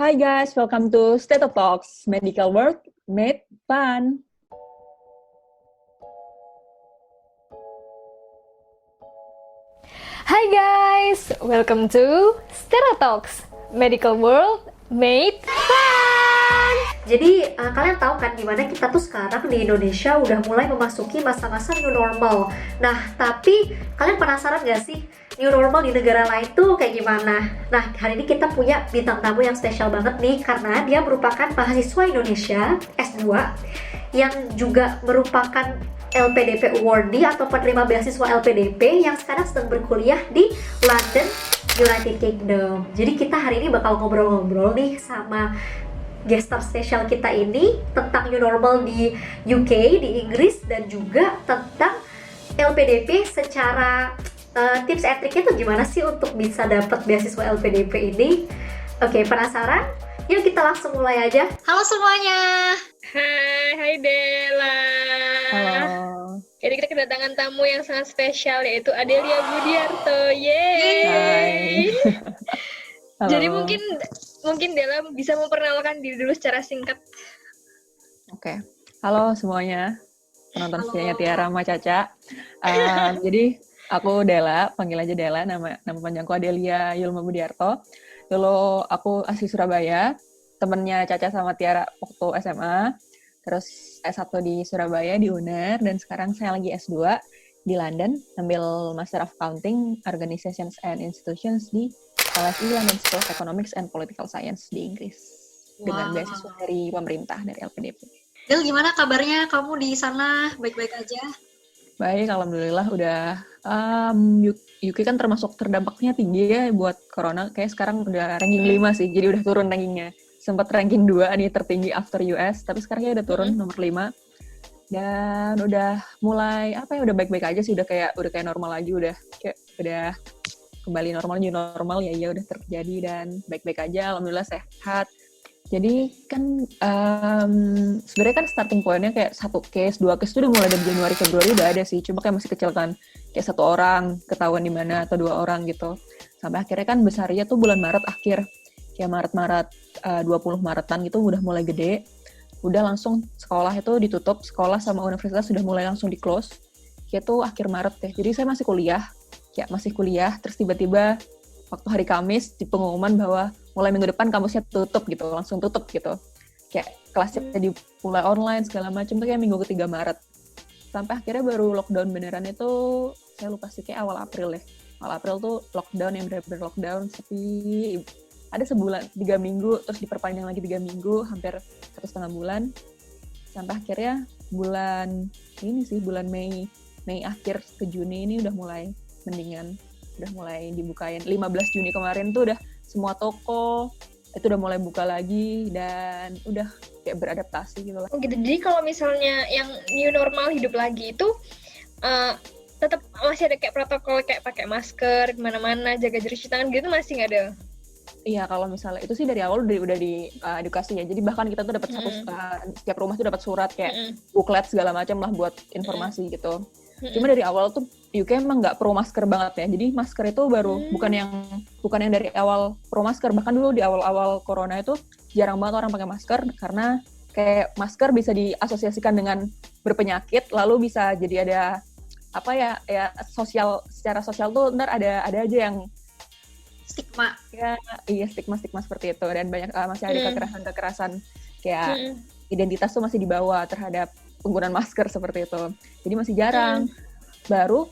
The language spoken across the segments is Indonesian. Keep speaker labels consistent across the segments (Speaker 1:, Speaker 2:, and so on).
Speaker 1: Hi guys, welcome to State of Talks, Medical World Made Fun.
Speaker 2: Hai guys, welcome to Stereotalks, Medical World Made Fun.
Speaker 3: Jadi kalian tahu kan gimana kita tuh sekarang di Indonesia udah mulai memasuki masa-masa new normal. Nah, tapi kalian penasaran gak sih new normal di negara lain tuh kayak gimana? Nah, hari ini kita punya bintang tamu yang spesial banget nih karena dia merupakan mahasiswa Indonesia S2 yang juga merupakan LPDP awardee atau penerima beasiswa LPDP yang sekarang sedang berkuliah di London, United Kingdom. Jadi kita hari ini bakal ngobrol-ngobrol nih sama guest star spesial kita ini tentang new normal di UK, di Inggris, dan juga tentang LPDP secara tips and triknya tuh gimana sih untuk bisa dapat beasiswa LPDP ini. Oke, penasaran? Yuk kita langsung mulai aja. Halo semuanya.
Speaker 4: Hai Dela.
Speaker 1: Halo.
Speaker 4: Jadi kita kedatangan tamu yang sangat spesial yaitu Adelia Budiarto. Yeay.
Speaker 1: Hai. Halo.
Speaker 4: Jadi mungkin Dela bisa memperkenalkan diri dulu secara singkat.
Speaker 1: Oke. Halo semuanya, penonton setianya Tiara sama Caca. Jadi aku Dela, panggil aja Dela. Nama panjangku Adelia Yulma Budiarto. Dulu aku asli Surabaya, temennya Caca sama Tiara waktu SMA. Terus S1 di Surabaya, di UNER, dan sekarang saya lagi S2 di London, ambil Master of Accounting, Organizations and Institutions di LSE, London School of Economics and Political Science di Inggris. Dengan beasiswa dari pemerintah, dari LPDP.
Speaker 3: Del, gimana kabarnya kamu di sana? Baik-baik aja?
Speaker 1: Baik, alhamdulillah udah. UK kan termasuk terdampaknya tinggi ya buat corona. Kayak sekarang udah ranking 5 sih, jadi udah turun rankingnya. Sempat ranking 2 nih tertinggi after US, tapi sekarang ya udah turun nomor 5. Dan udah mulai udah baik-baik aja sih, udah kayak normal lagi, udah kembali normal, new normal ya udah terjadi dan baik-baik aja, alhamdulillah sehat. Jadi kan sebenarnya kan starting point-nya kayak 1 case, 2 case itu udah mulai dari Januari Februari udah ada sih, cuma kayak masih kecil kan, kayak 1 orang ketahuan di mana atau 2 orang gitu. Sampai akhirnya kan besarnya tuh bulan Maret akhir. Kayak Maret 20 Maretan gitu udah mulai gede, udah langsung sekolah itu ditutup, sekolah sama universitas sudah mulai langsung di-close, kayak tuh akhir Maret deh. Jadi saya masih kuliah, terus tiba-tiba waktu hari Kamis di pengumuman bahwa mulai minggu depan kampusnya tutup gitu, langsung tutup gitu. Kayak kelasnya dimulai online segala macam tuh kayak minggu ke-3 Maret. Sampai akhirnya baru lockdown beneran itu, saya lupa sih, kayak awal April deh. Awal April tuh lockdown yang bener-bener lockdown, sepi. Ada sebulan, 3 minggu, terus diperpanjang lagi 3 minggu, hampir 1,5 bulan. Sampai akhirnya bulan Mei akhir ke Juni ini udah mulai mendingan, udah mulai dibukain. 15 Juni kemarin tuh udah semua toko itu udah mulai buka lagi dan udah kayak beradaptasi gitu lah.
Speaker 4: Oh gitu. Jadi kalau misalnya yang new normal hidup lagi itu tetap masih ada kayak protokol kayak pakai masker kemana-mana, jaga jarak cuci tangan gitu masih nggak ada?
Speaker 1: Iya, kalau misalnya itu sih dari awal udah di edukasi ya. Jadi bahkan kita tuh dapat setiap rumah tuh dapat surat kayak buklet segala macam lah buat informasi gitu. Cuma dari awal tuh UK emang nggak pro masker banget ya. Jadi masker itu baru bukan yang dari awal pro masker. Bahkan dulu di awal-awal corona itu jarang banget orang pakai masker karena kayak masker bisa diasosiasikan dengan berpenyakit, lalu bisa jadi ada secara sosial tuh ntar ada aja yang
Speaker 3: Stigma.
Speaker 1: Ya, iya, stigma seperti itu, dan banyak masih ada kekerasan kayak identitas tuh masih dibawa terhadap penggunaan masker seperti itu. Jadi masih jarang. Baru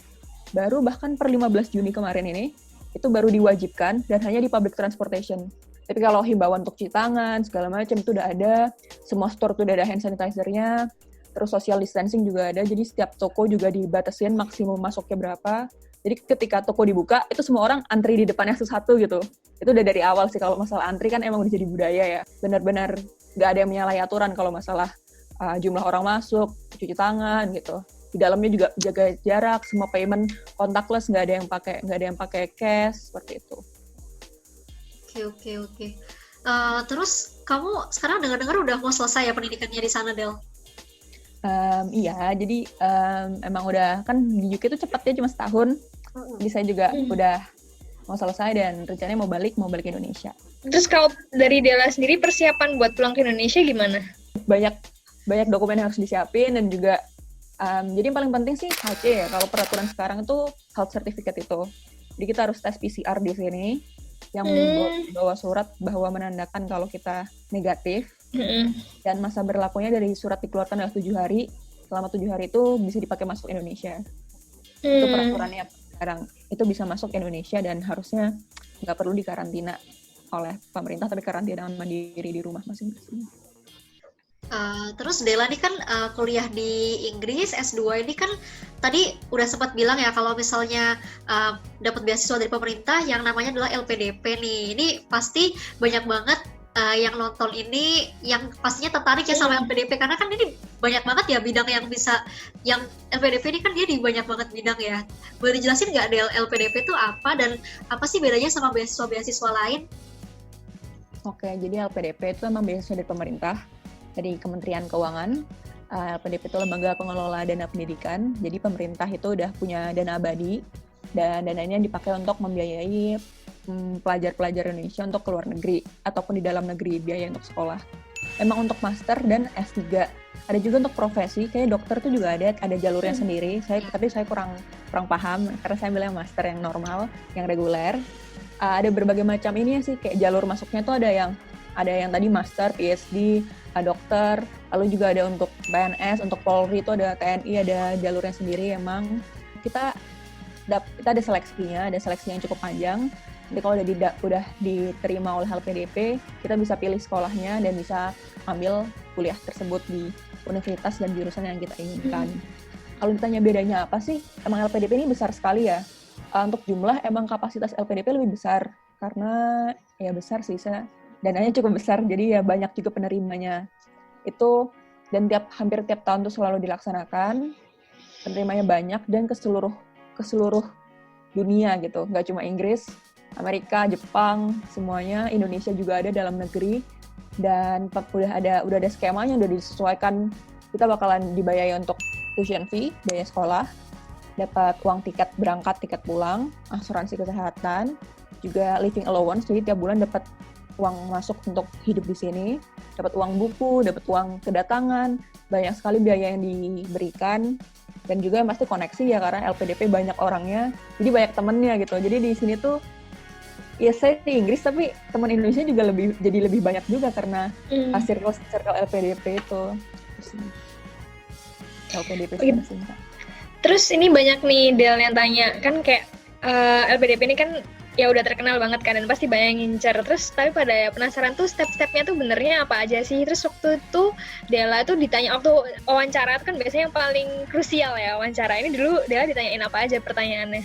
Speaker 1: bahkan per 15 Juni kemarin ini itu baru diwajibkan dan hanya di public transportation. Tapi kalau himbauan untuk cuci tangan segala macam itu udah ada, semua store tuh udah ada hand sanitizer-nya, terus social distancing juga ada. Jadi setiap toko juga dibatasin maksimum masuknya berapa. Jadi ketika toko dibuka, itu semua orang antri di depannya satu-satu gitu. Itu udah dari awal sih, kalau masalah antri kan emang udah jadi budaya ya. Benar-benar nggak ada yang menyalahi aturan kalau masalah jumlah orang masuk, cuci tangan gitu. Di dalamnya juga jaga jarak, semua payment contactless, nggak ada yang pakai cash, seperti itu.
Speaker 3: Oke. Terus kamu sekarang dengar-dengar udah mau selesai ya pendidikannya di sana, Del?
Speaker 1: Iya, jadi emang udah kan di UK itu cepat ya, cuma setahun. Jadi saya juga mau selesai dan rencananya mau balik ke Indonesia.
Speaker 4: Terus kalau dari Della sendiri persiapan buat pulang ke Indonesia gimana?
Speaker 1: Banyak dokumen yang harus disiapin dan juga jadi yang paling penting sih HC ya. Kalau peraturan sekarang itu health certificate itu. Jadi kita harus tes PCR di sini yang bawa surat bahwa menandakan kalau kita negatif. Dan masa berlakunya dari surat dikeluarkan adalah 7 hari. Selama 7 hari itu bisa dipakai masuk Indonesia. Itu peraturannya sekarang. Itu bisa masuk Indonesia dan harusnya nggak perlu dikarantina oleh pemerintah, tapi karantina mandiri di rumah masing-masing.
Speaker 3: Terus Della ini kan kuliah di Inggris, S2 ini kan tadi udah sempat bilang ya kalau misalnya dapat beasiswa dari pemerintah yang namanya adalah LPDP nih. Ini pasti banyak banget yang nonton ini yang pastinya tertarik ya sama LPDP karena kan ini banyak banget ya bidang yang bisa, yang LPDP ini kan dia di banyak banget bidang ya. Boleh dijelasin nggak LPDP itu apa dan apa sih bedanya sama beasiswa-beasiswa lain?
Speaker 1: Oke, jadi LPDP itu memang beasiswa dari pemerintah, dari Kementerian Keuangan. LPDP itu lembaga pengelola dana pendidikan. Jadi pemerintah itu udah punya dana abadi dan dananya dipakai untuk membiayai pelajar-pelajar Indonesia untuk keluar negeri ataupun di dalam negeri, biaya untuk sekolah. Emang untuk master dan S3. Ada juga untuk profesi, kayak dokter tuh juga ada jalurnya sendiri. Tapi saya kurang paham karena saya ambil yang master yang normal, yang reguler. Ada berbagai macam ini ya sih, kayak jalur masuknya tuh ada yang tadi master, PhD, dokter, lalu juga ada untuk PNS, untuk Polri itu ada TNI, ada jalurnya sendiri. Emang kita ada seleksinya yang cukup panjang. Jadi kalau udah diterima oleh LPDP, kita bisa pilih sekolahnya dan bisa ambil kuliah tersebut di universitas dan jurusan yang kita inginkan. Kalau ditanya bedanya apa sih? Emang LPDP ini besar sekali ya. Untuk jumlah emang kapasitas LPDP lebih besar karena ya besar sih, dananya cukup besar, jadi ya banyak juga penerimanya. Itu dan hampir tiap tahun tuh selalu dilaksanakan. Penerimanya banyak dan ke seluruh dunia gitu. Nggak cuma Inggris, Amerika, Jepang, semuanya. Indonesia juga ada dalam negeri dan udah ada skemanya, udah disesuaikan. Kita bakalan dibayar untuk tuition fee, biaya sekolah, dapat uang tiket berangkat, tiket pulang, asuransi kesehatan, juga living allowance, jadi tiap bulan dapat uang masuk untuk hidup di sini, dapat uang buku, dapat uang kedatangan, banyak sekali biaya yang diberikan, dan juga pasti koneksi ya karena LPDP banyak orangnya, jadi banyak temennya gitu. Jadi di sini tuh ya saya di Inggris tapi teman Indonesia juga lebih banyak juga karena circle LPDP itu. LPDP singkat.
Speaker 4: Terus ini banyak nih Del yang tanya, kan kayak LPDP ini kan ya udah terkenal banget kan dan pasti banyak yang ngincer. Terus tapi pada penasaran tuh step-stepnya tuh benernya apa aja sih. Terus waktu itu Della tuh ditanya waktu wawancara itu kan biasanya yang paling krusial ya wawancara. Ini dulu Della ditanyain apa aja pertanyaannya?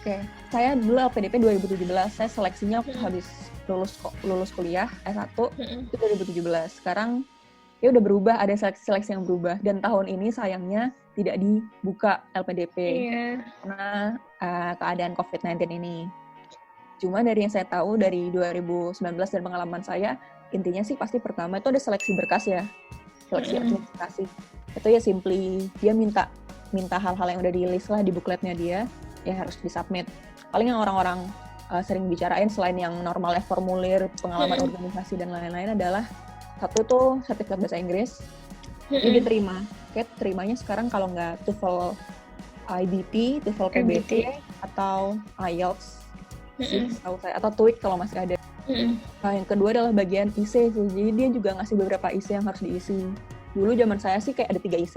Speaker 1: Oke, saya dulu LPDP 2017, saya seleksinya waktu habis lulus kuliah S1 itu 2017. Sekarang ya udah berubah, ada seleksi yang berubah dan tahun ini sayangnya tidak dibuka LPDP karena keadaan COVID-19 ini. Cuma dari yang saya tahu dari 2019 dan pengalaman saya, intinya sih pasti pertama itu ada seleksi berkas ya, seleksi administrasi. Itu ya simply dia minta hal-hal yang udah di-list lah di bukletnya dia, ya harus disubmit. Paling yang orang-orang sering bicarain selain yang normalnya formulir, pengalaman organisasi dan lain-lain adalah satu tuh sertifikat bahasa Inggris, ini diterima. Kayak terimanya sekarang kalau nggak TOEFL IBT, TOEFL KBT, atau IELTS, atau TOEIC kalau masih ada. Nah, yang kedua adalah bagian IC, jadi dia juga ngasih beberapa IC yang harus diisi. Dulu zaman saya sih kayak ada 3 IC,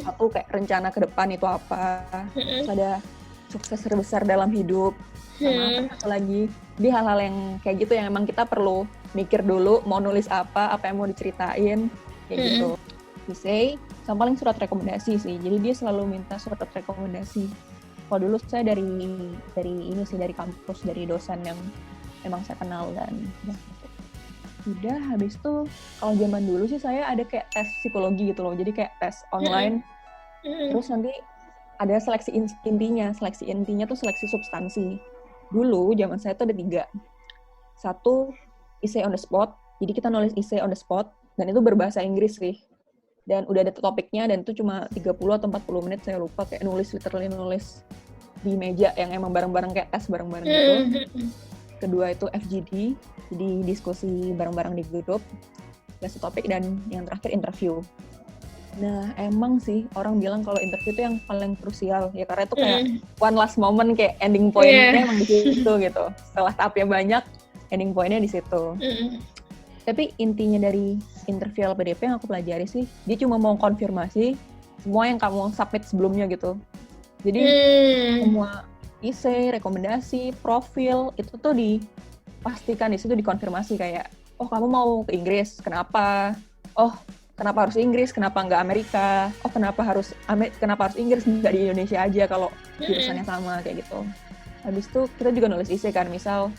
Speaker 1: satu kayak rencana ke depan itu apa, terus ada sukses terbesar dalam hidup, sama satu lagi, jadi hal-hal yang kayak gitu yang emang kita perlu mikir dulu mau nulis apa yang mau diceritain, kayak gitu. IC, sama paling surat rekomendasi sih, jadi dia selalu minta surat rekomendasi. Kalau dulu saya dari ini sih, dari kampus, dari dosen yang emang saya kenal dan udah habis itu kalau zaman dulu sih saya ada kayak tes psikologi gitu loh, jadi kayak tes online. Terus nanti ada seleksi intinya tuh seleksi substansi. Dulu zaman saya tuh ada 3. Satu essay on the spot, jadi kita nulis essay on the spot dan itu berbahasa Inggris sih. Dan udah ada topiknya dan itu cuma 30 atau 40 menit saya lupa, kayak literally nulis di meja yang emang bareng-bareng kayak tes bareng-bareng gitu. Kedua itu FGD, jadi diskusi bareng-bareng di grup, bahas topik, dan yang terakhir interview. Nah, emang sih orang bilang kalau interview itu yang paling krusial ya, karena itu kayak one last moment, kayak ending point-nya emang di situ gitu. Setelah tahapnya banyak, ending point-nya di situ. Tapi intinya dari interview LPDP yang aku pelajari sih, dia cuma mau konfirmasi semua yang kamu submit sebelumnya gitu. Jadi semua isi, rekomendasi, profil itu tuh dipastikan di situ, dikonfirmasi kayak, oh kamu mau ke Inggris, kenapa? Oh kenapa harus Inggris? Kenapa nggak Amerika? Oh kenapa harus Inggris, nggak di Indonesia aja kalau jurusannya sama kayak gitu. Habis itu kita juga nulis isi kan, misal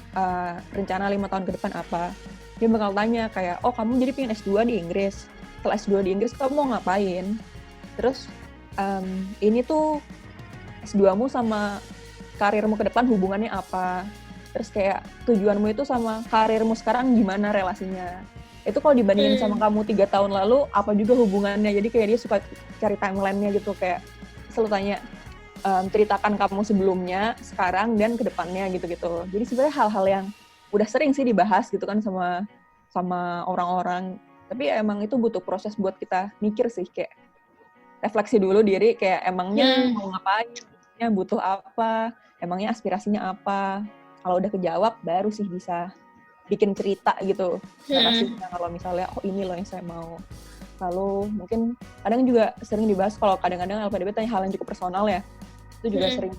Speaker 1: rencana 5 tahun ke depan apa. Dia bakal tanya kayak, oh kamu jadi pengen S2 di Inggris. Setelah S2 di Inggris kamu mau ngapain? Terus ini tuh S2-mu sama karirmu ke depan hubungannya apa? Terus kayak tujuanmu itu sama karirmu sekarang gimana relasinya? Itu kalau dibandingin sama kamu 3 tahun lalu, apa juga hubungannya? Jadi kayak dia suka cari timeline-nya gitu, kayak selalu tanya, ceritakan kamu sebelumnya, sekarang, dan ke depannya gitu-gitu. Jadi sebenarnya hal-hal yang udah sering sih dibahas gitu kan sama orang-orang. Tapi emang itu butuh proses buat kita mikir sih, kayak refleksi dulu diri, kayak emangnya mau ngapain, butuh apa, emangnya aspirasinya apa. Kalau udah kejawab, baru sih bisa bikin cerita gitu. Narasinya kalau misalnya, oh ini loh yang saya mau. Lalu mungkin kadang juga sering dibahas kalau kadang-kadang LPDP tanya hal yang cukup personal ya. Itu juga sering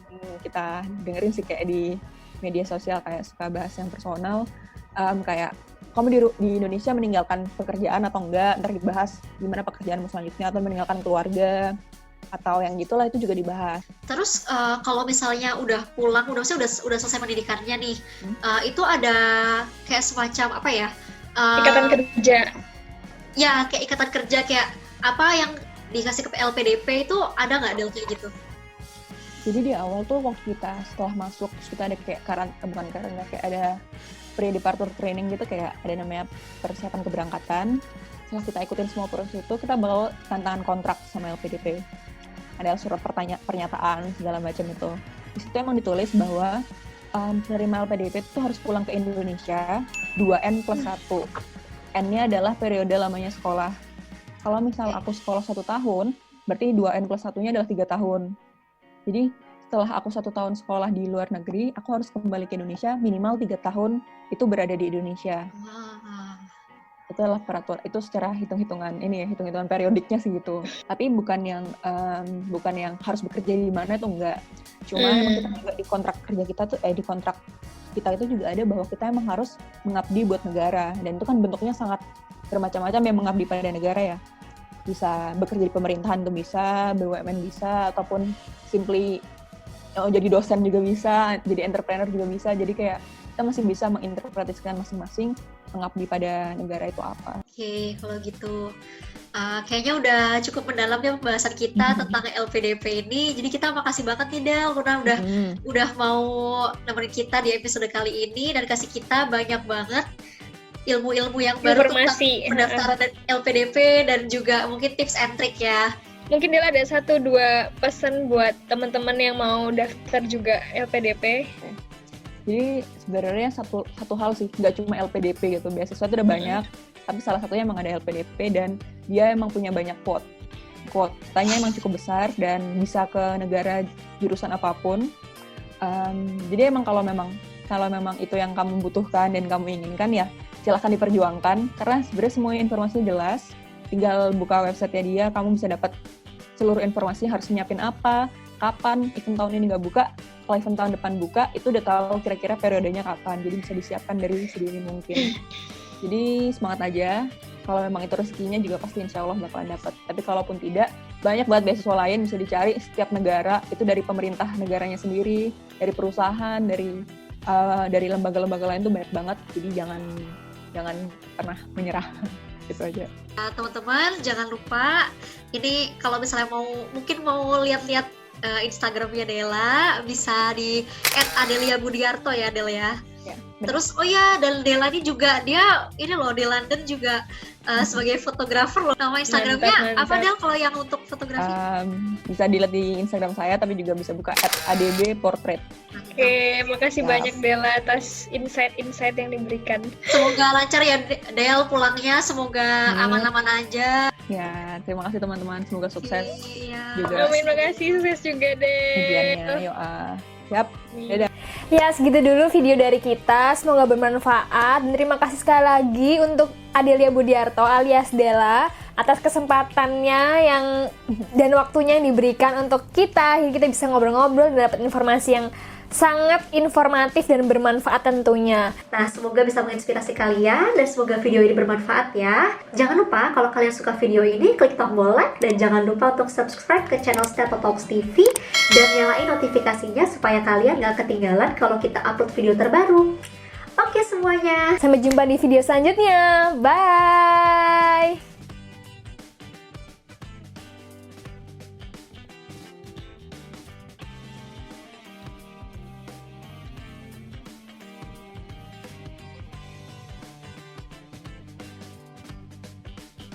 Speaker 1: kita dengerin sih kayak di media sosial, kayak suka bahas yang personal. Kayak, kamu di Indonesia meninggalkan pekerjaan atau enggak, ntar dibahas gimana pekerjaanmu selanjutnya, atau meninggalkan keluarga, atau yang gitulah, itu juga dibahas.
Speaker 3: Terus kalau misalnya udah pulang, udah selesai pendidikannya nih, itu ada kayak semacam apa ya?
Speaker 4: Ikatan kerja.
Speaker 3: Ya, kayak ikatan kerja, kayak apa yang dikasih ke LPDP itu ada nggak Del kayak gitu?
Speaker 1: Jadi di awal tuh waktu kita setelah masuk, terus kita ada kayak kayak ada pre-departure training gitu, kayak ada namanya persiapan keberangkatan. Setelah kita ikutin semua proses itu, kita bawa tantangan kontrak sama LPDP. Ada surat pernyataan segala macam itu. Di situ emang ditulis bahwa penerima LPDP itu harus pulang ke Indonesia 2N+1. N-nya adalah periode lamanya sekolah. Kalau misal aku sekolah 1 tahun, berarti 2N+1-nya adalah 3 tahun. Jadi setelah aku 1 tahun sekolah di luar negeri, aku harus kembali ke Indonesia minimal 3 tahun itu berada di Indonesia. Itu adalah peraturan, itu secara hitung-hitungan periodiknya sih gitu. Tapi bukan yang harus bekerja di mana itu enggak. Cuma emang kita juga di kontrak kerja kita tuh di kontrak kita itu juga ada bahwa kita emang harus mengabdi buat negara, dan itu kan bentuknya sangat bermacam-macam yang mengabdi pada negara ya. Bisa bekerja di pemerintahan tuh bisa, BUMN bisa, ataupun simply jadi dosen juga bisa, jadi entrepreneur juga bisa. Jadi kayak kita masih bisa menginterpretasikan masing-masing mengabdi pada negara itu apa.
Speaker 3: Oke, kalau gitu kayaknya udah cukup mendalam ya pembahasan kita tentang LPDP ini. Jadi kita makasih banget nih Del, udah mau nemenin kita di episode kali ini dan kasih kita banyak banget ilmu-ilmu yang baru tentang pendaftaran LPDP dan juga mungkin tips and trick ya.
Speaker 4: Mungkin Del ada 1-2 pesan buat teman-teman yang mau daftar juga LPDP.
Speaker 1: Jadi sebenarnya satu hal sih, nggak cuma LPDP gitu, beasiswa itu ada banyak, tapi salah satunya emang ada LPDP dan dia emang punya banyak kuotanya emang cukup besar dan bisa ke negara jurusan apapun. Jadi emang kalau memang itu yang kamu butuhkan dan kamu inginkan ya silahkan diperjuangkan, karena sebenarnya semua informasinya jelas, tinggal buka website-nya dia, kamu bisa dapat seluruh informasi harus nyiapin apa, kapan, event tahun ini nggak buka, kalau event tahun depan buka, itu udah tahu kira-kira periodenya kapan, jadi bisa disiapkan dari sedini mungkin. Jadi semangat aja, kalau memang itu rezekinya juga pasti insya Allah bakalan dapat. Tapi kalaupun tidak, banyak banget beasiswa lain bisa dicari setiap negara, itu dari pemerintah negaranya sendiri, dari perusahaan, dari lembaga-lembaga lain tuh banyak banget, jadi jangan pernah menyerah. Gitu aja.
Speaker 3: Teman-teman jangan lupa, ini kalau misalnya mau lihat-lihat Instagramnya Della, bisa di @adelia budiarto ya Del ya. Terus oh ya, dan Della ini juga dia ini loh di London juga sebagai fotografer loh. Nama Instagramnya
Speaker 4: Mantap,
Speaker 3: apa Del kalau yang untuk fotografi?
Speaker 1: Bisa dilihat di Instagram saya, tapi juga bisa buka @adbportrait.
Speaker 4: Oke, makasih
Speaker 1: Siap.
Speaker 4: banyak Della atas insight-insight yang diberikan.
Speaker 3: Semoga lancar ya Del pulangnya, semoga aman-aman aja.
Speaker 1: Ya, terima kasih teman-teman, semoga sukses
Speaker 3: Iya.
Speaker 1: juga
Speaker 4: Amin, makasih, sukses juga deh.
Speaker 1: ujiannya. Yuk, siap. Dadah.
Speaker 2: Ya, segitu dulu video dari kita. Semoga bermanfaat. Dan terima kasih sekali lagi untuk Adelia Budiarto alias Della atas kesempatannya dan waktunya yang diberikan untuk kita. Jadi kita bisa ngobrol-ngobrol dan dapat informasi yang sangat informatif dan bermanfaat tentunya.
Speaker 3: Nah, semoga bisa menginspirasi kalian dan semoga video ini bermanfaat ya. Jangan lupa kalau kalian suka video ini, klik tombol like dan jangan lupa untuk subscribe ke channel Stetotalks TV dan nyalain notifikasinya supaya kalian gak ketinggalan kalau kita upload video terbaru. Oke semuanya.
Speaker 2: Sampai jumpa di video selanjutnya. Bye!